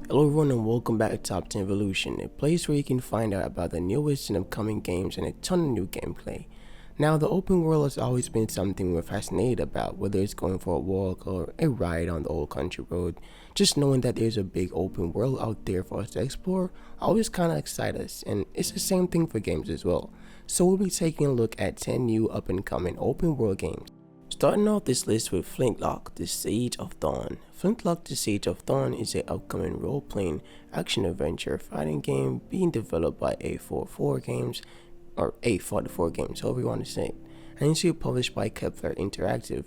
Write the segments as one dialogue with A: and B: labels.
A: Hello everyone and welcome back to Top 10 Evolution, a place where you can find out about the newest and upcoming games and a ton of new gameplay. Now, the open world has always been something we're fascinated about, whether it's going for a walk or a ride on the old country road. Just knowing that there's a big open world out there for us to explore always kind of excites us, and it's the same thing for games as well. So we'll be taking a look at 10 new up and coming open world games. Starting off this list with Flintlock, The Siege of Dawn. Flintlock, The Siege of Dawn is an upcoming role-playing action-adventure fighting game being developed by A44 Games, or A44 Games, however you want to say it, and it's published by Kepler Interactive.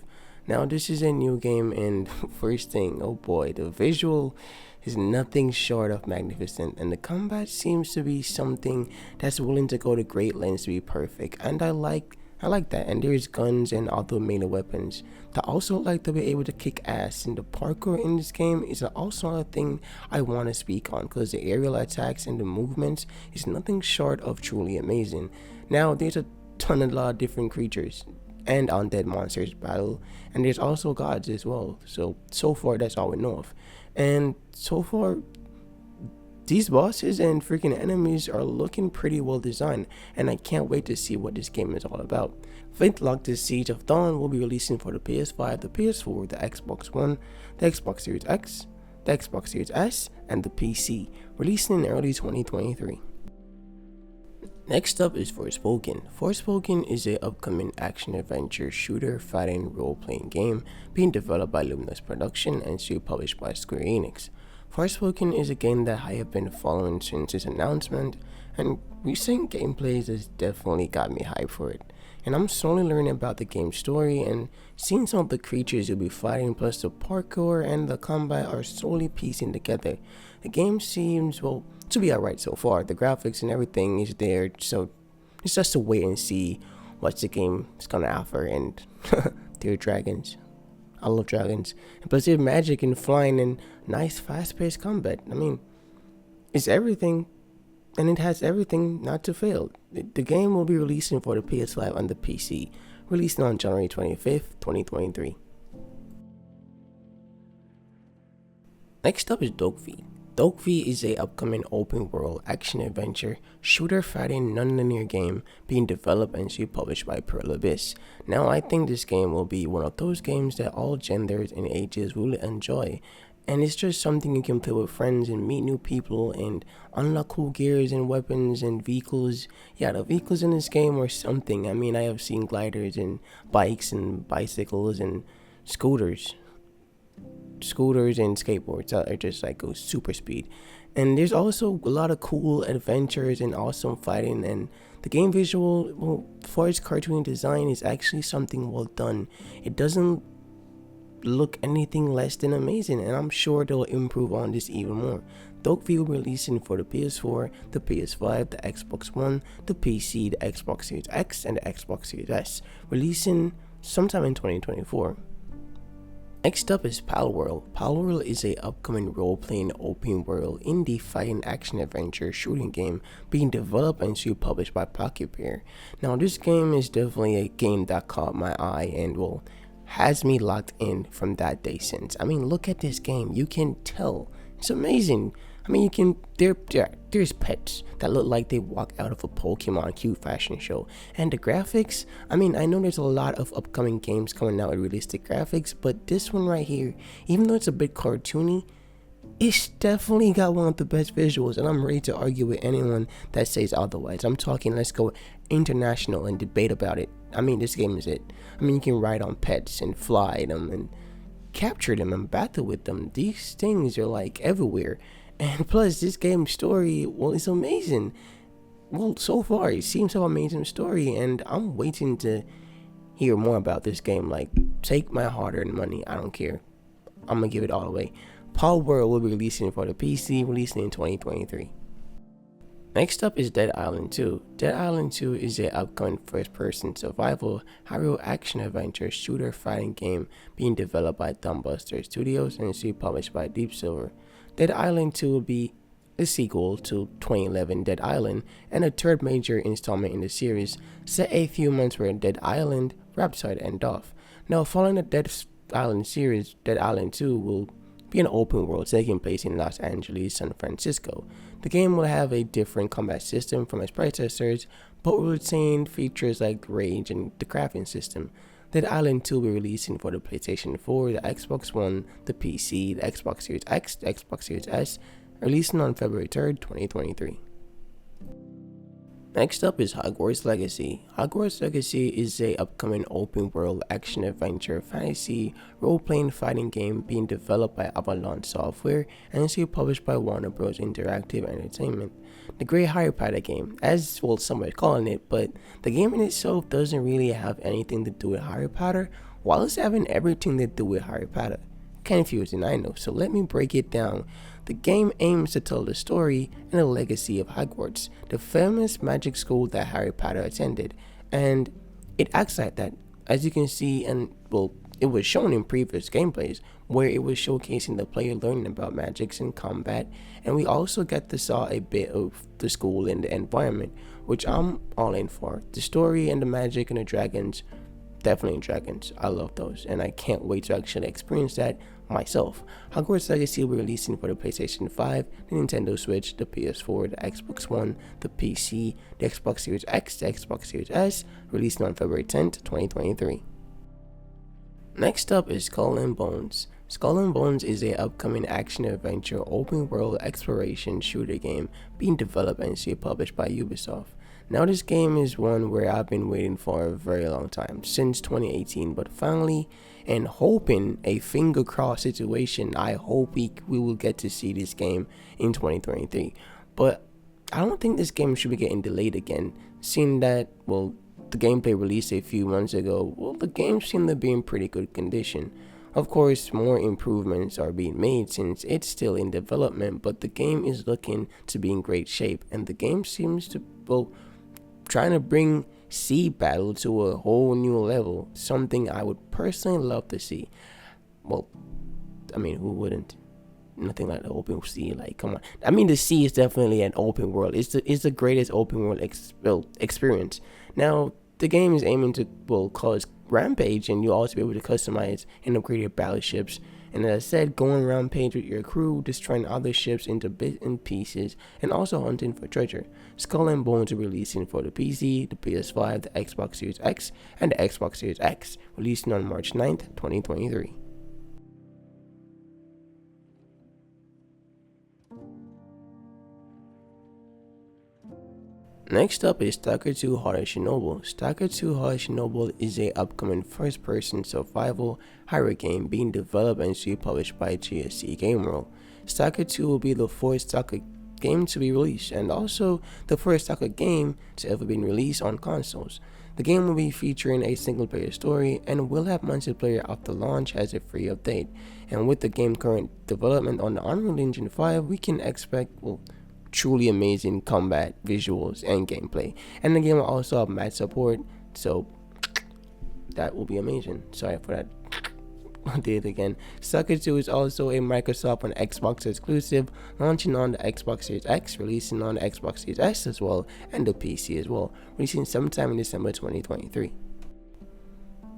A: Now, this is a new game, and first thing, oh boy, the visual is nothing short of magnificent, and the combat seems to be something that's willing to go to great lengths to be perfect, and I like that. And there's guns and other melee weapons. I also like to be able to kick ass, and the parkour in this game is also a thing I want to speak on, because the aerial attacks and the movements is nothing short of truly amazing. Now, there's a lot of different creatures and undead monsters battle, and there's also gods as well. So far that's all we know of, and so far these bosses and freaking enemies are looking pretty well designed, and I can't wait to see what this game is all about. Flintlock, The Siege of Dawn will be releasing for the PS5, the PS4, the Xbox One, the Xbox Series X, the Xbox Series S, and the PC, releasing in early 2023. Next up is Forspoken. Forspoken is an upcoming action-adventure shooter fighting role-playing game being developed by Luminous Production and published by Square Enix. Forspoken is a game that I have been following since its announcement, and recent gameplays has definitely got me hyped for it. And I'm slowly learning about the game's story and seeing some of the creatures you'll be fighting, plus the parkour and the combat are slowly piecing together. The game seems, well, to be alright so far. The graphics and everything is there, so it's just to wait and see what the game is gonna offer. And there are dragons. I love dragons. And plus there's magic and flying and nice fast-paced combat. I mean, it's everything, and it has everything not to fail. The game will be releasing for the PS5 and the PC, releasing on January 25th, 2023. Next up is Doke V. Doke V is a upcoming open-world action-adventure shooter fighting non-linear game being developed and published by Pearl Abyss. Now, I think this game will be one of those games that all genders and ages will enjoy, and it's just something you can play with friends and meet new people and unlock cool gears and weapons and vehicles. Yeah, the vehicles in this game are something. I mean, I have seen gliders and bikes and bicycles and scooters and skateboards that are just like go super speed, and there's also a lot of cool adventures and awesome fighting, and the game visual, well, for its cartoon design, is actually something well done. It doesn't look anything less than amazing, and I'm sure they'll improve on this even more. Doke V will be releasing for the PS4, the PS5, the Xbox One, the PC, the Xbox Series X, and the Xbox Series S, releasing sometime in 2024. Next up is Palworld. Palworld is a upcoming role-playing open-world indie fighting action-adventure shooting game being developed and published by Pocket Bear. Now, this game is definitely a game that caught my eye and, well, has me locked in from that day since. I mean, look at this game. You can tell. It's amazing. I mean, there's pets that look like they walk out of a Pokemon cute fashion show. And the graphics, I mean, I know there's a lot of upcoming games coming out with realistic graphics, but this one right here, even though it's a bit cartoony, it's definitely got one of the best visuals, and I'm ready to argue with anyone that says otherwise. I'm talking, let's go international and debate about it. I mean, this game is it. I mean, you can ride on pets and fly them and capture them and battle with them. These things are like everywhere. And plus, this game's story, well, it's amazing. Well, so far, it seems to have an amazing story, and I'm waiting to hear more about this game. Like, take my hard-earned money. I don't care. I'm going to give it all away. Palworld will be releasing for the PC, releasing in 2023. Next up is Dead Island 2. Dead Island 2 is an upcoming first-person survival hero action-adventure shooter fighting game being developed by Thumbbuster Studios and published by Deep Silver. Dead Island 2 will be a sequel to 2011 Dead Island and a third major installment in the series, set a few months where Dead Island wraps up and off. Now, following the Dead Island series, Dead Island 2 will be an open world taking place in Los Angeles, San Francisco. The game will have a different combat system from its predecessors, but will retain features like range and the crafting system. Dead Island 2 will be releasing for the PlayStation 4, the Xbox One, the PC, the Xbox Series X, the Xbox Series S, releasing on February 3rd, 2023. Next up is Hogwarts Legacy. Hogwarts Legacy is a upcoming open world action adventure fantasy role-playing fighting game being developed by Alot Software and is published by Warner Bros. Interactive Entertainment. The Great Harry Potter game, as well some are calling it, but the game in itself doesn't really have anything to do with Harry Potter, while it's having everything to do with Harry Potter. Confusing, I know, so let me break it down. The game aims to tell the story and the legacy of Hogwarts, the famous magic school that Harry Potter attended, and it acts like that, as you can see, and well, it was shown in previous gameplays where it was showcasing the player learning about magics and combat, and we also got to saw a bit of the school and the environment, which I'm all in for. The story and the magic and the dragons, definitely dragons, I love those, and I can't wait to actually experience that myself. Hogwarts Legacy will be releasing for the PlayStation 5, the Nintendo Switch, the PS4, the Xbox One, the PC, the Xbox Series X, the Xbox Series S, releasing on February 10th, 2023. Next up is Skull and Bones. Skull and Bones is a upcoming action-adventure open-world exploration shooter game being developed and published by Ubisoft. Now this game is one where I've been waiting for a very long time, since 2018, but finally, and hoping a finger crossed situation, I hope we will get to see this game in 2023. But I don't think this game should be getting delayed again, seeing that, well, the gameplay released a few months ago, well, the game seemed to be in pretty good condition. Of course, more improvements are being made since it's still in development, but the game is looking to be in great shape, and the game seems to, well, trying to bring sea battle to a whole new level, something I would personally love to see. Well, I mean, who wouldn't? Nothing like the open sea, like, come on. I mean, the sea is definitely an open world. It's the greatest open world experience. Now, the game is aiming to, well, cause Rampage, and you'll also be able to customize and upgrade your battleships. And as I said, going Rampage with your crew, destroying other ships into bits and pieces, and also hunting for treasure. Skull and Bones are releasing for the PC, the PS5, the Xbox Series X, and the Xbox Series X, releasing on March 9th, 2023. Next up is Stalker 2 Heart of Chernobyl. Stalker 2 Heart of Chernobyl is a upcoming first-person survival horror game being developed and published by GSC Game World. Stalker 2 will be the fourth Stalker game to be released, and also the first Stalker game to ever be released on consoles. The game will be featuring a single-player story and will have multiplayer after launch as a free update. And with the game current development on the Unreal Engine 5, we can expect, well, truly amazing combat, visuals, and gameplay. And the game will also have match support, so that will be amazing. Sorry for that. I did it again. Stalker 2 is also a Microsoft and Xbox exclusive, launching on the Xbox Series X, releasing on the Xbox Series S as well, and the PC as well, releasing sometime in December 2023.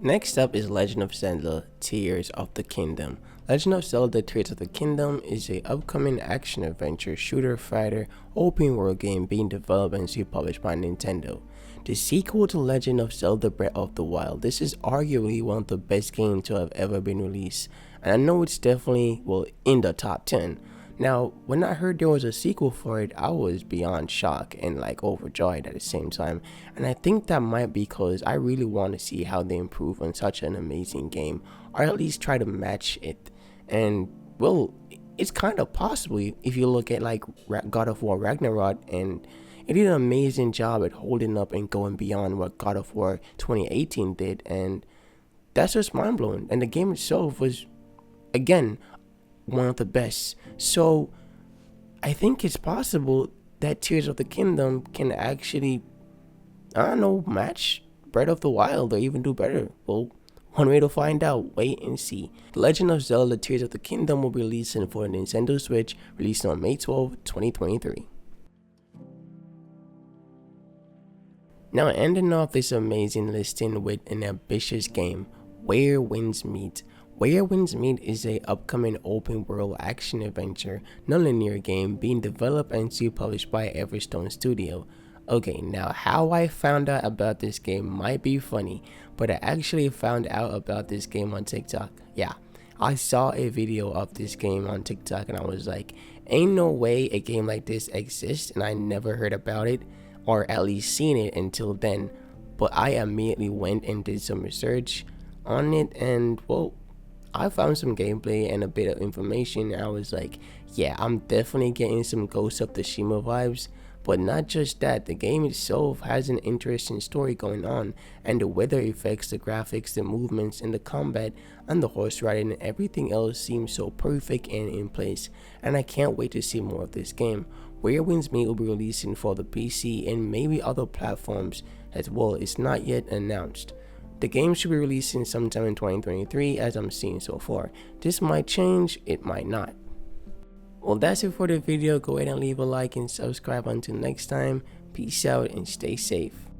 A: Next up is Legend of Zelda Tears of the Kingdom. Legend of Zelda Tears of the Kingdom is a upcoming action-adventure shooter fighter open world game being developed and published by Nintendo. The sequel to Legend of Zelda Breath of the Wild, this is arguably one of the best games to have ever been released, and I know it's definitely, well, in the top 10. Now, when I heard there was a sequel for it, I was beyond shocked and like overjoyed at the same time, and I think that might be because I really want to see how they improve on such an amazing game, or at least try to match it. And well, it's kind of possible if you look at like God of War Ragnarok, and it did an amazing job at holding up and going beyond what God of War 2018 did, and that's just mind-blowing. And the game itself was, again, one of the best. So I think it's possible that Tears of the Kingdom can actually, I don't know, match Breath of the Wild or even do better. Well, one way to find out, wait and see. The Legend of Zelda Tears of the Kingdom will be releasing for the Nintendo Switch, released on May 12, 2023. Now, ending off this amazing listing with an ambitious game, Where Winds Meet. Where Winds Meet is a upcoming open world action adventure non-linear game being developed and published by Everstone Studio. Okay, now how I found out about this game might be funny, but I actually found out about this game on TikTok. Yeah, I saw a video of this game on TikTok and I was like, ain't no way a game like this exists, and I never heard about it, or at least seen it until then. But I immediately went and did some research on it, and well, I found some gameplay and a bit of information, and I was like, yeah, I'm definitely getting some Ghost of Tsushima vibes. But not just that, the game itself has an interesting story going on, and the weather effects, the graphics, the movements, and the combat, and the horse riding, and everything else seems so perfect and in place, and I can't wait to see more of this game. Where Winds Meet will be releasing for the PC and maybe other platforms as well. It's not yet announced. The game should be releasing sometime in 2023 as I'm seeing so far. This might change, it might not. Well, that's it for the video. Go ahead and leave a like and subscribe. Until next time, peace out and stay safe.